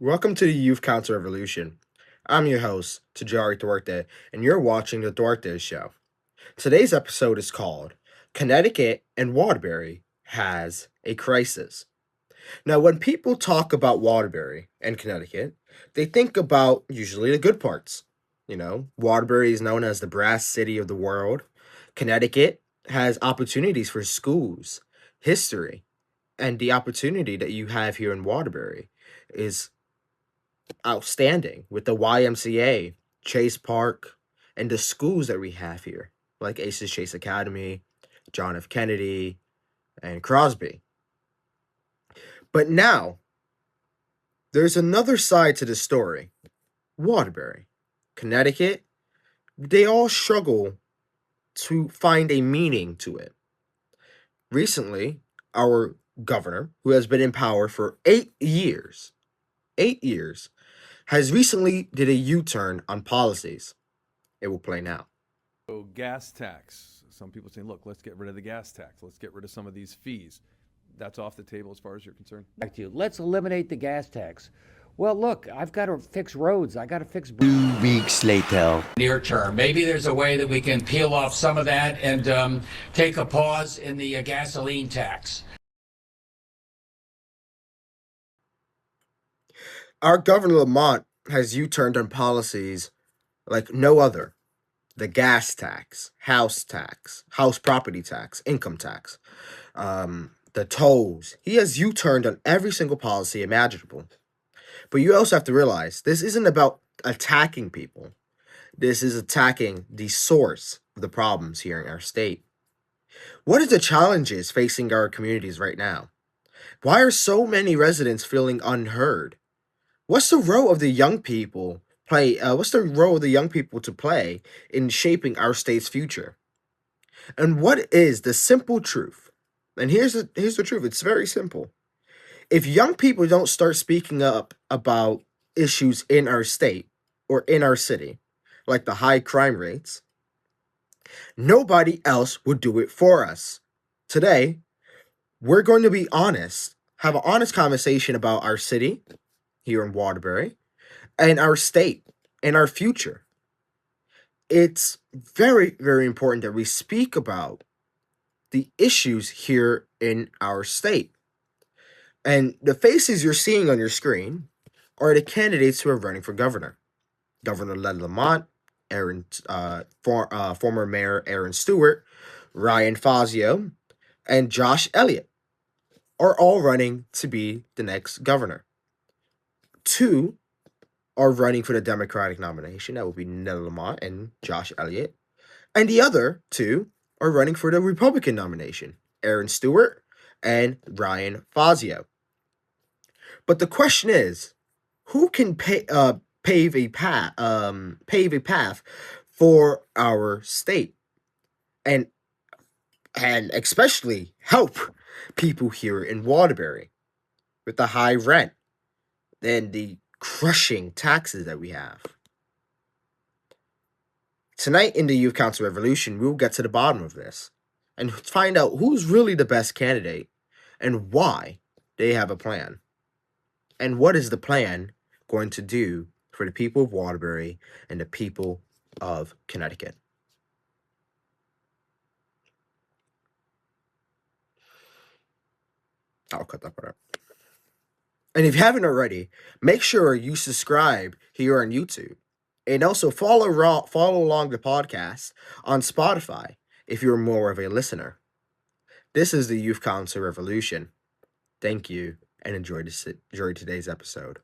Welcome to the Youth Council Revolution. I'm your host, Duarte, and you're watching The Duarte Show. Today's episode is called Connecticut and Waterbury Has a Crisis. Now, when people talk about Waterbury and Connecticut, they think about usually the good parts. Waterbury is known as the brass city of the world. Connecticut has opportunities for schools, history, and the opportunity that you have here in Waterbury is outstanding with the YMCA, Chase Park, and the schools that we have here, like Aces Chase Academy, John F. Kennedy, and Crosby. But now, there's another side to the story. Waterbury, Connecticut, they all struggle to find a meaning to it. Recently, our governor, who has been in power for 8 years, has recently did a U-turn on policies. It will play now. So gas tax. Some people saying, look, let's get rid of the gas tax. Let's get rid of some of these fees. That's off the table as far as you're concerned? Back to you. Let's eliminate the gas tax. Well, look, I've got to fix roads. I got to fix. 2 weeks later. Near term, maybe there's a way that we can peel off some of that and take a pause in the gasoline tax. Our Governor Lamont has U-turned on policies like no other. The gas tax, house property tax, income tax, the tolls. He has U-turned on every single policy imaginable. But you also have to realize this isn't about attacking people. This is attacking the source of the problems here in our state. What are the challenges facing our communities right now? Why are so many residents feeling unheard? What's the role of the young people to play in shaping our state's future? And what is the simple truth? And here's the truth. It's very simple. If young people don't start speaking up about issues in our state or in our city, like the high crime rates, nobody else will do it for us. Today, we're going to be honest, have an honest conversation about our city here in Waterbury and our state and our future. It's very, very important that we speak about the issues here in our state. And the faces you're seeing on your screen are the candidates who are running for governor. Governor Lamont, former Mayor Aaron Stewart, Ryan Fazio, and Josh Elliott are all running to be the next governor. 2 are running for the Democratic nomination. That will be Ned Lamont and Josh Elliott. And the other 2 are running for the Republican nomination, Aaron Stewart and Ryan Fazio. But the question is, who can pave a path for our state, and especially help people here in Waterbury with the high rent and the crushing taxes that we have? Tonight in the Youth Council Revolution, we'll get to the bottom of this and find out who's really the best candidate and why they have a plan. And what is the plan going to do for the people of Waterbury and the people of Connecticut? I'll cut that part out. And if you haven't already, make sure you subscribe here on YouTube. And also follow along the podcast on Spotify if you're more of a listener. This is the Youth Council Revolution. Thank you, and enjoy today's episode.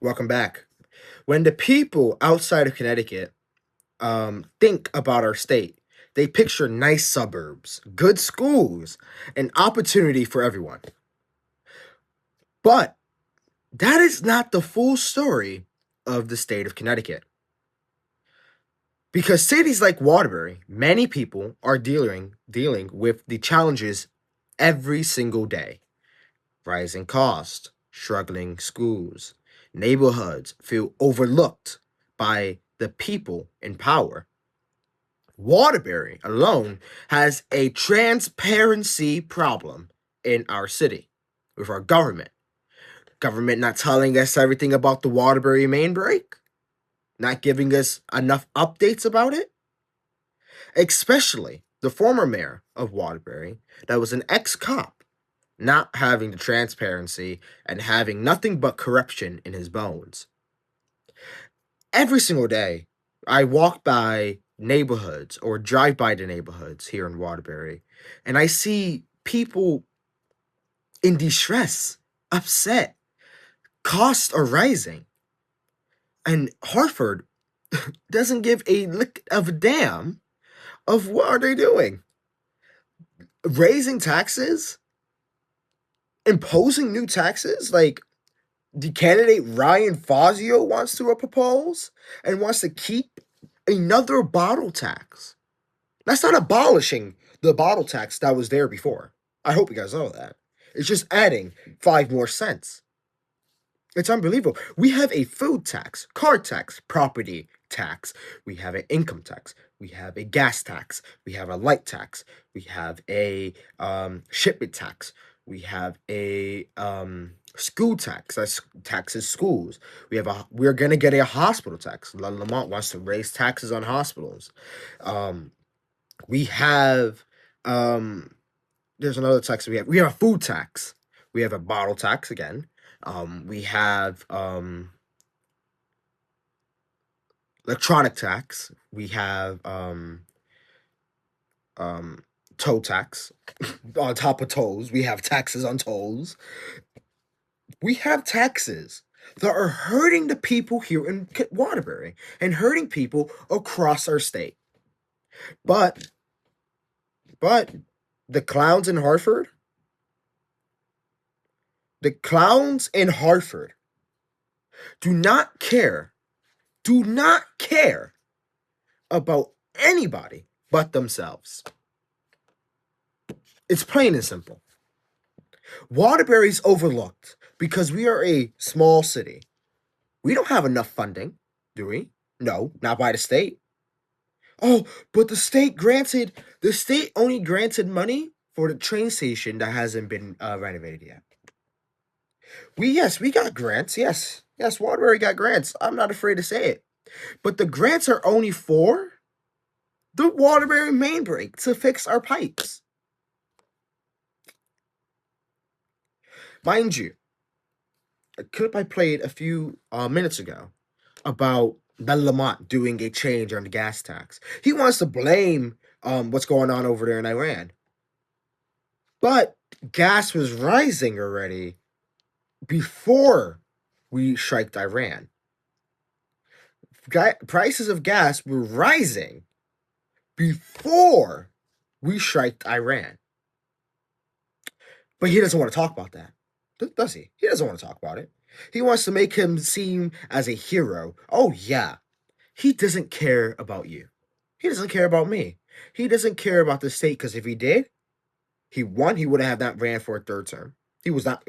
Welcome back. When the people outside of Connecticut think about our state, they picture nice suburbs, good schools, and opportunity for everyone. But that is not the full story of the state of Connecticut. Because cities like Waterbury, many people are dealing with the challenges every single day. Rising costs, struggling schools, neighborhoods feel overlooked by the people in power. Waterbury alone has a transparency problem in our city with our government. Government not telling us everything about the Waterbury main break, not giving us enough updates about it, especially the former mayor of Waterbury that was an ex-cop, not having the transparency and having nothing but corruption in his bones. Every single day, I walk by neighborhoods or drive by the neighborhoods here in Waterbury, and I see people in distress, upset. Costs are rising, and Hartford doesn't give a lick of a damn of what are they doing. Raising taxes? Imposing new taxes? Like the candidate Ryan Fazio wants to propose and wants to keep another bottle tax. That's not abolishing the bottle tax that was there before. I hope you guys know that. It's just adding 5 more cents. It's unbelievable. We have a food tax, car tax, property tax. We have an income tax. We have a gas tax. We have a light tax. We have a shipment tax. We have a school tax. That taxes schools. We're gonna get a hospital tax. Lamont wants to raise taxes on hospitals. We have there's another tax we have. We have a food tax. We have a bottle tax again. We have electronic tax. We have toll tax on top of tolls. We have taxes on tolls. We have taxes that are hurting the people here in Waterbury and hurting people across our state. But the clowns in Hartford, do not care about anybody but themselves. It's plain and simple. Waterbury's overlooked because we are a small city. We don't have enough funding, do we? No, not by the state. Oh, but the state only granted money for the train station that hasn't been renovated yet. We got grants. Yes, Waterbury got grants. I'm not afraid to say it. But the grants are only for the Waterbury main break to fix our pipes. Mind you, a clip I played a few minutes ago about Ben Lamont doing a change on the gas tax. He wants to blame what's going on over there in Iran. But gas was rising already before we striked Iran. Prices of gas were rising before we striked Iran. But he doesn't want to talk about that, does he? He doesn't want to talk about it. He wants to make him seem as a hero. Oh, yeah. He doesn't care about you. He doesn't care about me. He doesn't care about the state, because if he did, he would have not ran for a third term. He would not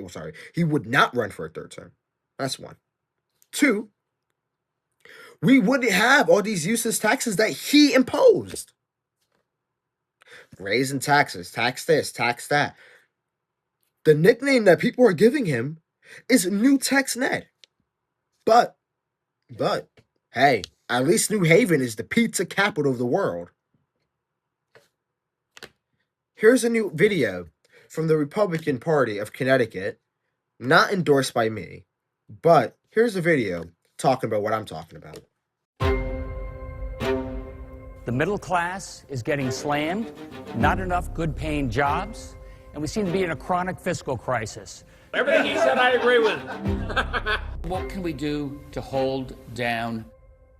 run for a third term. That's one. 2, we wouldn't have all these useless taxes that he imposed. Raising taxes, tax this, tax that. The nickname that people are giving him is New Tax Ned. But, hey, at least New Haven is the pizza capital of the world. Here's a new video from the Republican Party of Connecticut, not endorsed by me, but here's a video talking about what I'm talking about. The middle class is getting slammed, not enough good-paying jobs, and we seem to be in a chronic fiscal crisis. Everything he said, I agree with. What can we do to hold down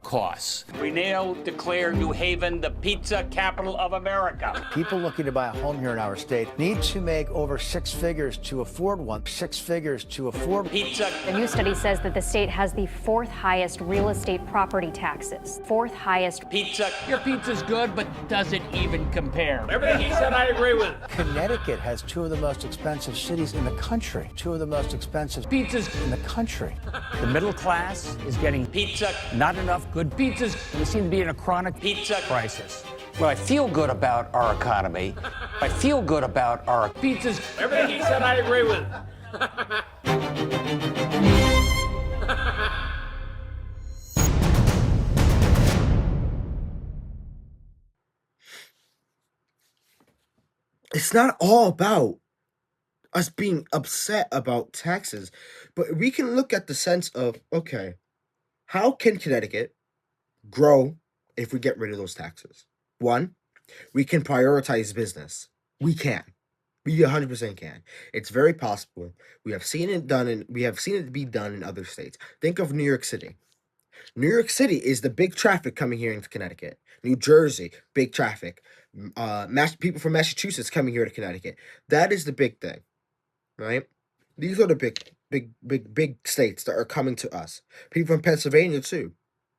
costs? We now declare New Haven the pizza capital of America. People looking to buy a home here in our state need to make over 6 figures to afford one. 6 figures to afford Pizza. A new study says that the state has the 4th highest real estate property taxes. 4th highest. Pizza. Your pizza's good, but does it even compare? Everything he said, I agree with. Connecticut has 2 of the most expensive cities in the country. 2 of the most expensive Pizzas. in the country. The middle class is getting Pizza. not enough good pizzas, and we seem to be in a chronic Pizza. crisis. Well, I feel good about our economy. I feel good about our pizzas. Everything he said, I agree with. It's not all about us being upset about taxes, but we can look at the sense of, okay, how can Connecticut grow if we get rid of those taxes? One, we can prioritize business. We can. We 100% can. It's very possible. We have seen it be done in other states. Think of New York City. New York City is the big traffic coming here into Connecticut. New Jersey, big traffic. People from Massachusetts coming here to Connecticut. That is the big thing, right? These are the big states that are coming to us. People from Pennsylvania too.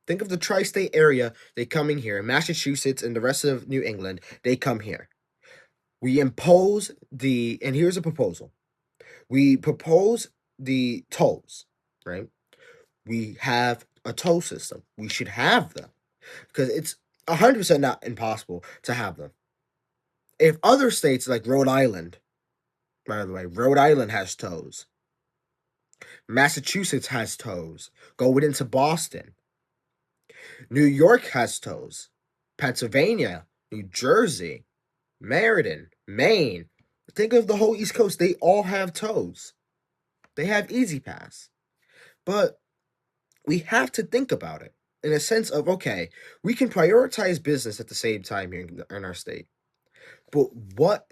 Think of the tri-state area. They coming here. Massachusetts and the rest of New England, they come here. We impose and here's a proposal. We propose the tolls, right? We have a toll system. We should have them because it's 100% not impossible to have them. If other states like Rhode Island, by the way, Rhode Island has tolls. Massachusetts has tolls. Go into Boston. New York has tolls. Pennsylvania, New Jersey, Meriden, Maine. Think of the whole East Coast. They all have tolls. They have Easy Pass. But we have to think about it in a sense of, okay, we can prioritize business at the same time here in our state. But what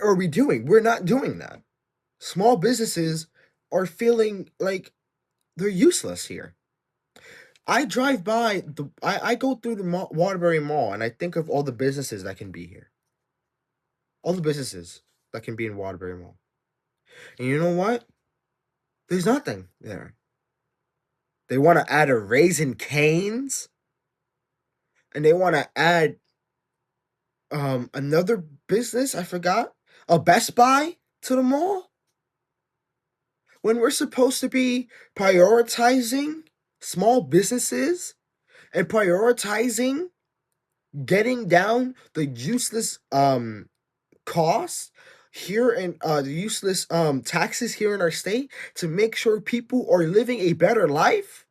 are we doing? We're not doing that. Small businesses are feeling like they're useless here. I drive by, I go through the Waterbury Mall, and I think of all the businesses that can be here. All the businesses that can be in Waterbury Mall. And you know what? There's nothing there. They want to add a Raising Cane's, and they want to add another business, I forgot, a Best Buy to the mall. When we're supposed to be prioritizing small businesses and prioritizing getting down the useless costs here and the useless taxes here in our state to make sure people are living a better life.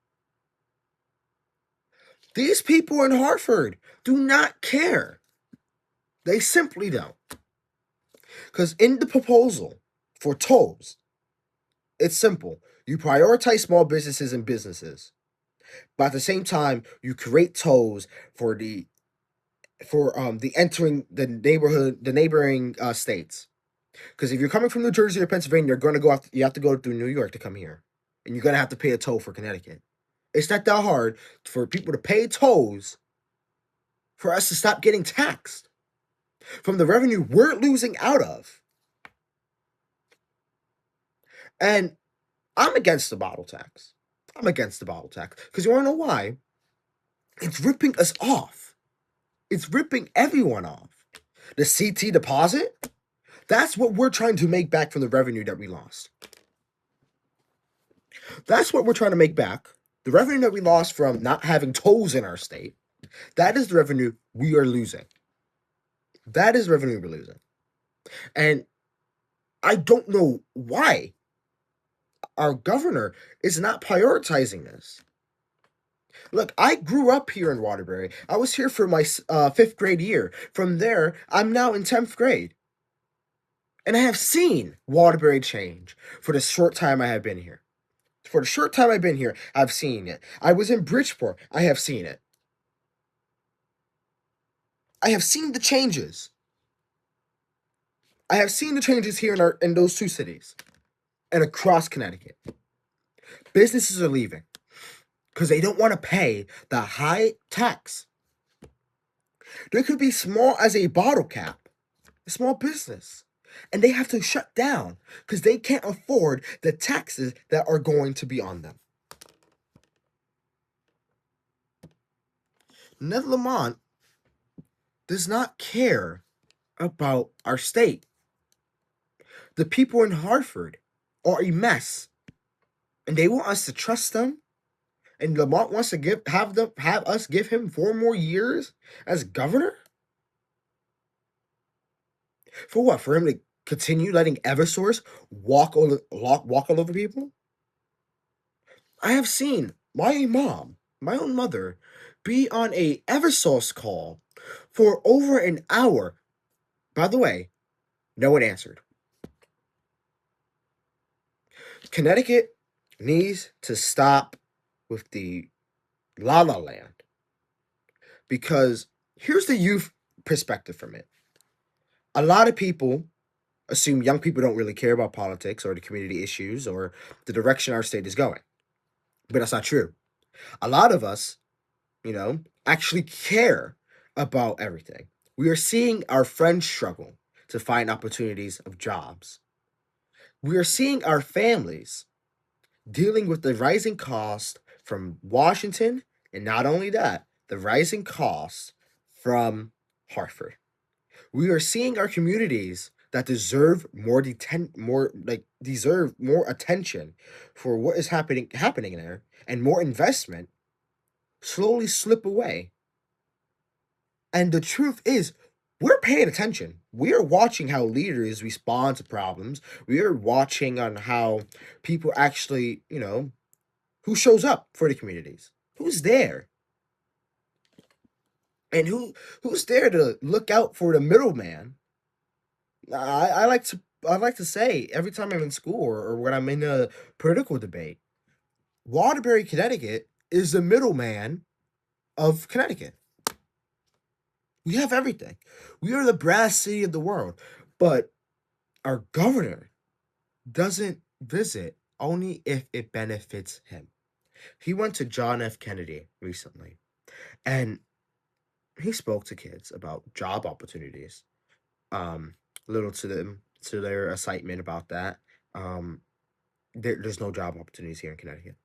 These people in Hartford do not care. They simply don't. Because in the proposal for tolls, it's simple. You prioritize small businesses and businesses, but at the same time, you create tolls for the entering the neighboring states. Because if you're coming from New Jersey or Pennsylvania, you have to go through New York to come here, and you're gonna have to pay a toll for Connecticut. It's not that hard for people to pay tolls for us to stop getting taxed from the revenue we're losing out of. And I'm against the bottle tax. I'm against the bottle tax because you want to know why? It's ripping us off. It's ripping everyone off. The CT deposit, that's what we're trying to make back from the revenue that we lost. That's what we're trying to make back. The revenue that we lost from not having tolls in our state, that is the revenue we are losing. That is revenue we're losing. And I don't know why our governor is not prioritizing this. Look, I grew up here in Waterbury. I was here for my 5th grade year. From there, I'm now in 10th grade. And I have seen Waterbury change for the short time I have been here. For the short time I've been here, I've seen it. I was in Bridgeport. I have seen it. I have seen the changes. I have seen the changes here in those two cities and across Connecticut. Businesses are leaving because they don't want to pay the high tax. There could be small as a bottle cap, a small business, and they have to shut down because they can't afford the taxes that are going to be on them. Ned Lamont does not care about our state. The people in Hartford are a mess, and they want us to trust them And Lamont wants to have us give him 4 more years as governor? For what? For him to continue letting Eversource walk all over people? I have seen my mom, my own mother, be on a Eversource call for over an hour. By the way, no one answered. Connecticut needs to stop with the La La Land, because here's the youth perspective from it. A lot of people assume young people don't really care about politics or the community issues or the direction our state is going. But that's not true. A lot of us, actually care about everything. We are seeing our friends struggle to find opportunities of jobs. We are seeing our families dealing with the rising cost from Washington, and not only that, the rising costs from Hartford. We are seeing our communities that deserve deserve more attention for what is happening there, and more investment slowly slip away. And the truth is, we're paying attention. We are watching how leaders respond to problems. We are watching on how people actually, who shows up for the communities, who's there, and who's there to look out for the middleman. I like to say every time I'm in school or when I'm in a political debate, Waterbury, Connecticut is the middleman of Connecticut. We have everything. We are the brass city of the world. But our governor doesn't visit only if it benefits him. He went to John F. Kennedy recently, and he spoke to kids about job opportunities. Little to their excitement about that. There's no job opportunities here in Connecticut.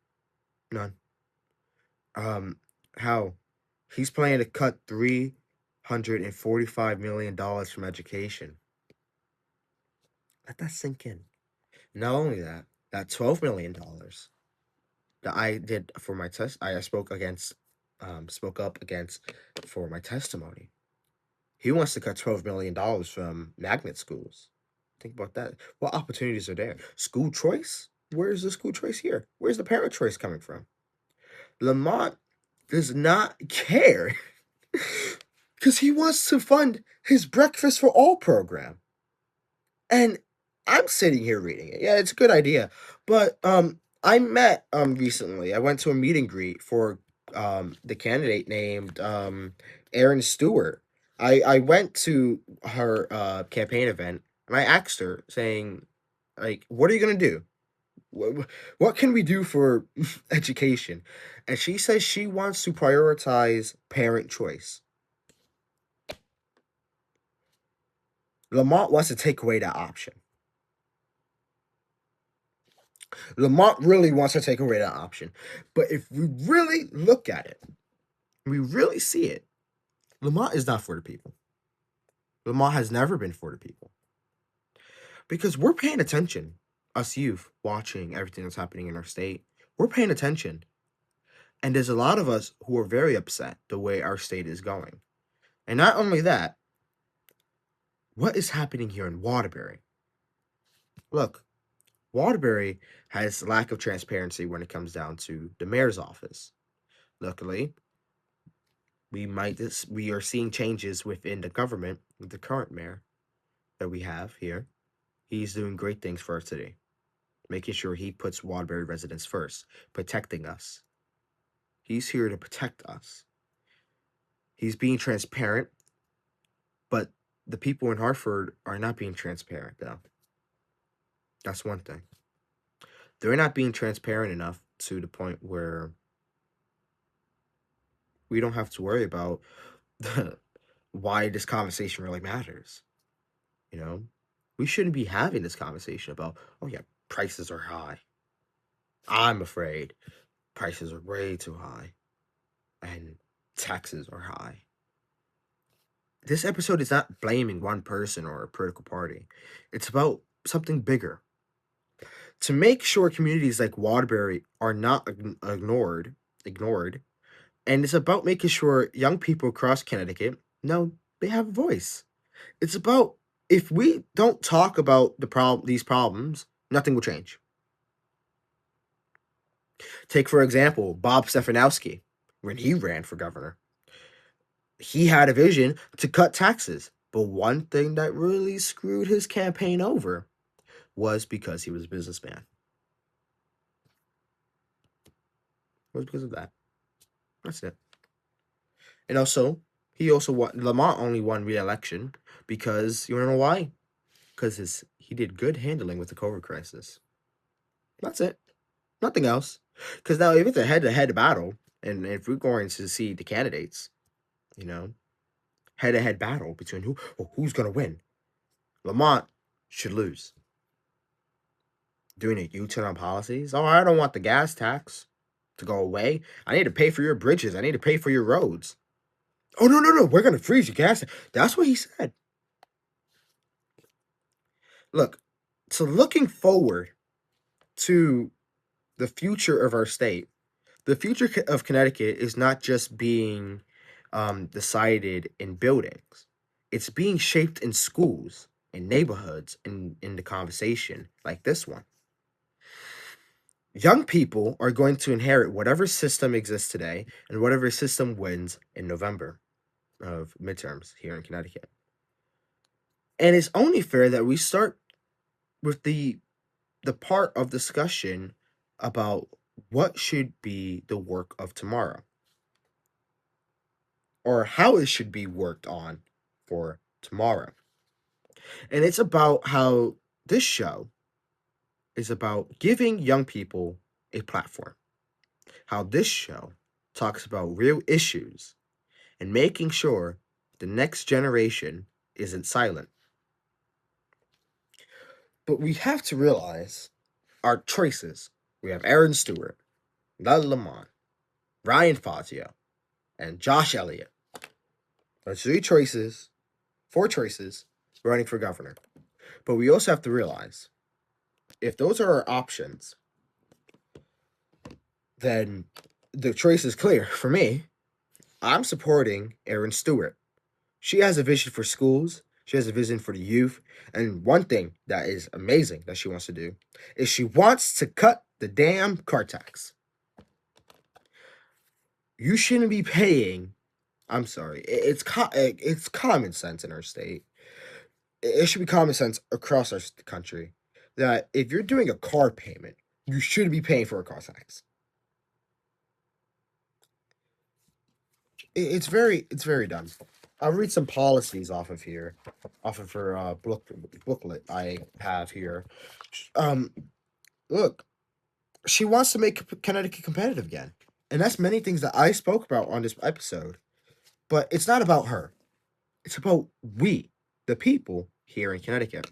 None. How he's planning to cut $345 million from education. Let that sink in. Not only that, that $12 million that I did for my test, I spoke up against for my testimony. He wants to cut $12 million from magnet schools. Think about that. What opportunities are there? School choice? Where's the school choice here? Where's the parent choice coming from? Lamont does not care because he wants to fund his Breakfast for All program. And I'm sitting here reading it. Yeah, it's a good idea. But I met recently. I went to a meet and greet for the candidate named Erin Stewart. I went to her campaign event, and I asked her, saying, like, what are you going to do? What can we do for education? And she says she wants to prioritize parent choice. Lamont wants to take away that option. Lamont really wants to take away that option. But if we really look at it, we really see it, Lamont is not for the people. Lamont has never been for the people. Because we're paying attention, us youth, watching everything that's happening in our state. We're paying attention. And there's a lot of us who are very upset the way our state is going. And not only that, what is happening here in Waterbury? Look, Waterbury has lack of transparency when it comes down to the mayor's office. Luckily, we are seeing changes within the government with the current mayor that we have here. He's doing great things for our city, making sure he puts Waterbury residents first, protecting us. He's here to protect us. He's being transparent, but the people in Hartford are not being transparent, though. That's one thing. They're not being transparent enough to the point where we don't have to worry about why this conversation really matters. We shouldn't be having this conversation about, oh yeah, prices are high. I'm afraid prices are way too high and taxes are high. This episode is not blaming one person or a political party. It's about something bigger. To make sure communities like Waterbury are not ignored, ignored. And it's about making sure young people across Connecticut know they have a voice. It's about, if we don't talk about these problems, nothing will change. Take, for example, Bob Stefanowski, when he ran for governor. He had a vision to cut taxes, but one thing that really screwed his campaign over was because he was a businessman. It was because of that. That's it. And also, Lamont only won re-election because, you wanna know why? Because he did good handling with the COVID crisis. That's it. Nothing else. Because now, if it's a head-to-head battle, and if we're going to see the candidates, head-to-head battle between who's going to win, Lamont should lose. Doing a U-turn on policies. Oh, I don't want the gas tax to go away. I need to pay for your bridges. I need to pay for your roads. Oh, no. We're going to freeze your gas. That's what he said. Look, so looking forward to the future of our state, the future of Connecticut is not just being decided in buildings. It's being shaped in schools, in neighborhoods, in the conversation like this one. Young people are going to inherit whatever system exists today and whatever system wins in November of midterms here in Connecticut. And it's only fair that we start with the part of discussion about what should be the work of tomorrow, or how it should be worked on for tomorrow. And it's about how this show is about giving young people a platform. How this show talks about real issues and making sure the next generation isn't silent. But we have to realize our choices. We have Aaron Stewart, Lyle Lamont, Ryan Fazio, and Josh Elliott. That's 4 choices running for governor. But we also have to realize, if those are our options, then the choice is clear. For me, I'm supporting Aaron Stewart. She has a vision for schools. She has a vision for the youth. And one thing that is amazing that she wants to do is she wants to cut the damn car tax. You shouldn't be paying. I'm sorry. It's common sense in our state. It should be common sense across our country that if you're doing a car payment, you should be paying for a car tax. It's very dumb. I'll read some policies off of her booklet I have here. Look, she wants to make Connecticut competitive again, and that's many things that I spoke about on this episode. But it's not about her. It's about we, the people here in Connecticut.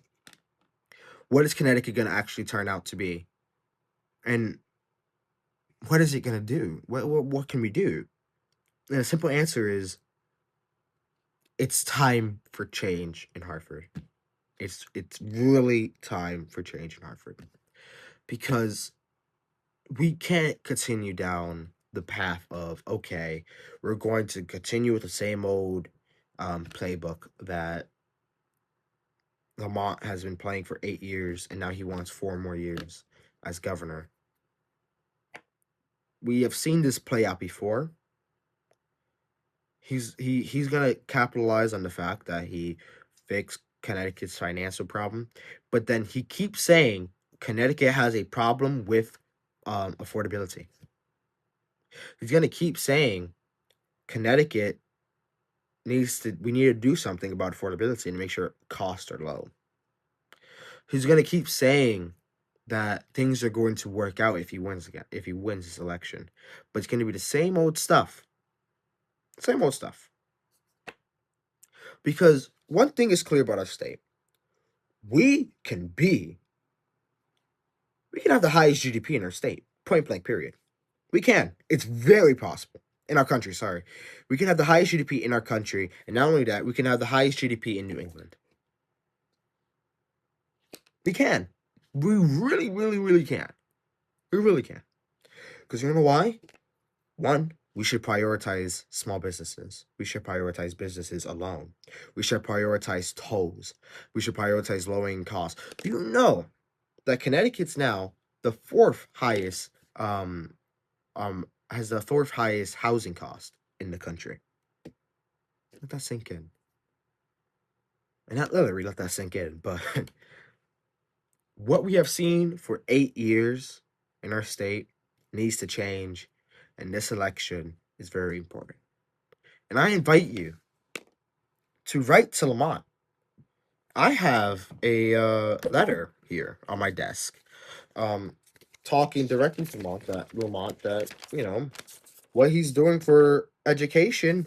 What is Connecticut going to actually turn out to be? And what is it going to do? What can we do? And the simple answer is, it's time for change in Hartford. It's really time for change in Hartford. Because we can't continue down the path of, okay, we're going to continue with the same old playbook that Lamont has been playing for 8 years, and now he wants 4 more years as governor. We have seen this play out before. He's gonna capitalize on the fact that he fixed Connecticut's financial problem, but then he keeps saying Connecticut has a problem with affordability. He's gonna keep saying Connecticut we need to do something about affordability and make sure costs are low. He's gonna keep saying that things are going to work out if he wins this election, but it's gonna be the same old stuff. Same old stuff. Because one thing is clear about our state. We can have the highest GDP in our state. Point blank, period. We can. It's very possible. In our country, sorry. We can have the highest GDP in our country. And not only that, we can have the highest GDP in New England. We can. We really, really, really can. We really can. Because you know why? One, we should prioritize small businesses. We should prioritize businesses alone. We should prioritize tolls. We should prioritize lowering costs. Do you know that Connecticut's now the fourth highest has the fourth highest housing cost in the country? Let that sink in. And not literally let that sink in, but what we have seen for 8 years in our state needs to change, and this election is very important. And I invite you to write to Lamont. I have a letter here on my desk, talking directly to Lamont that, you know, what he's doing for education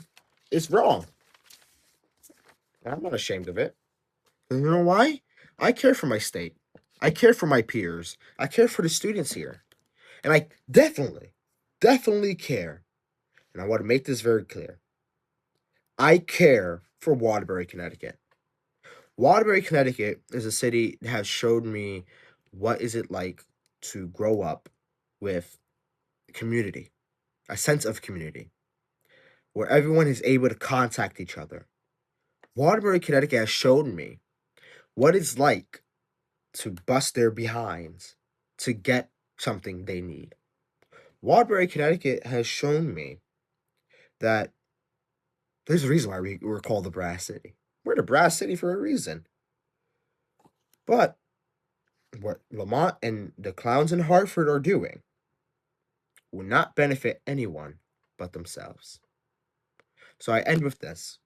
is wrong. And I'm not ashamed of it. And you know why? I care for my state. I care for my peers. I care for the students here. And I definitely care. And I want to make this very clear. I care for Waterbury, Connecticut. Waterbury, Connecticut is a city that has showed me what is it like to grow up with community, a sense of community, where everyone is able to contact each other. Waterbury, Connecticut has shown me what it's like to bust their behinds to get something they need. Waterbury, Connecticut has shown me that there's a reason why we're called the Brass City. We're the Brass City for a reason. But what Lamont and the clowns in Hartford are doing will not benefit anyone but themselves. So I end with this.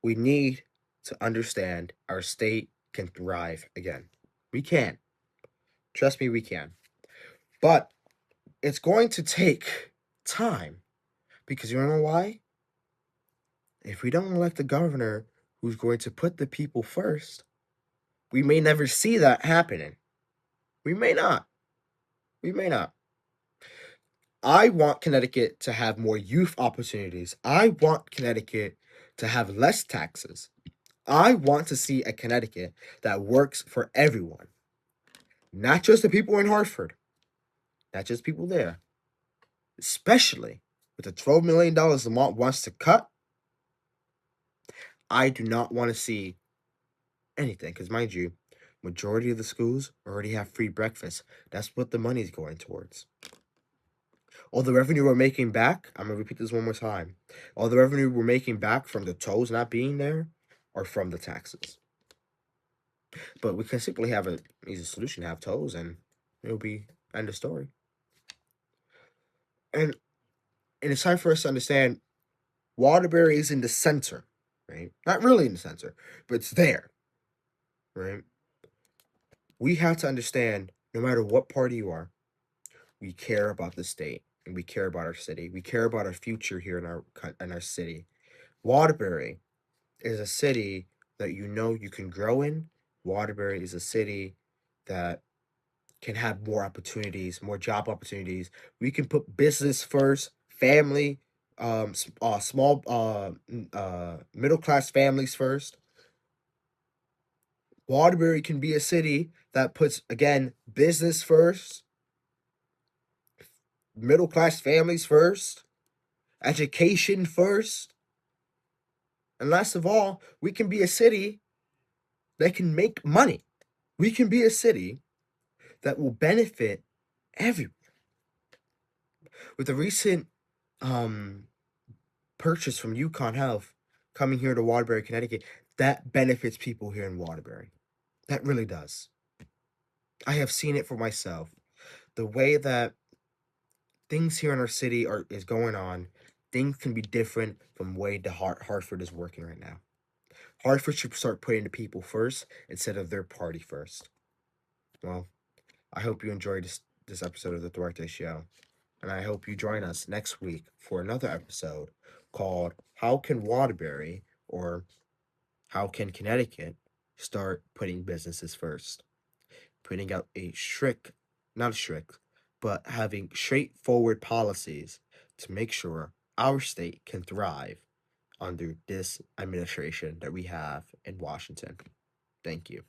We need to understand our state can thrive again. We can. Trust me, we can. But it's going to take time. Because you know why? If we don't elect a governor who's going to put the people first, we may never see that happening. We may not. We may not. I want Connecticut to have more youth opportunities. I want Connecticut to have less taxes. I want to see a Connecticut that works for everyone. Not just the people in Hartford. Not just people there. Especially with the $12 million Lamont wants to cut. I do not want to see anything. Because mind you, majority of the schools already have free breakfast. That's what the money's going towards. All the revenue we're making back, I'm going to repeat this one more time. All the revenue we're making back from the tolls not being there are from the taxes. But we can simply have an easy solution, have tolls, and it'll be end of story. And it's time for us to understand Waterbury is in the center, right? Not really in the center, but it's there, right? We have to understand, no matter what party you are, we care about the state and we care about our city. We care about our future here in our city. Waterbury is a city that you know you can grow in. Waterbury is a city that can have more opportunities, more job opportunities. We can put business first, family, small, middle class families first. Waterbury can be a city that puts, again, business first, middle class families first, education first. And last of all, we can be a city that can make money. We can be a city that will benefit everyone. With the recent purchase from Yukon Health coming here to Waterbury, Connecticut, that benefits people here in Waterbury. That really does. I have seen it for myself. The way that things here in our city is going on, things can be different from the way the Hartford is working right now. Hartford should start putting the people first instead of their party first. Well, I hope you enjoyed this episode of the Duarte Show. And I hope you join us next week for another episode called How Can Waterbury or How Can Connecticut Start Putting Businesses First? Putting out but having straightforward policies to make sure our state can thrive under this administration that we have in Washington. Thank you.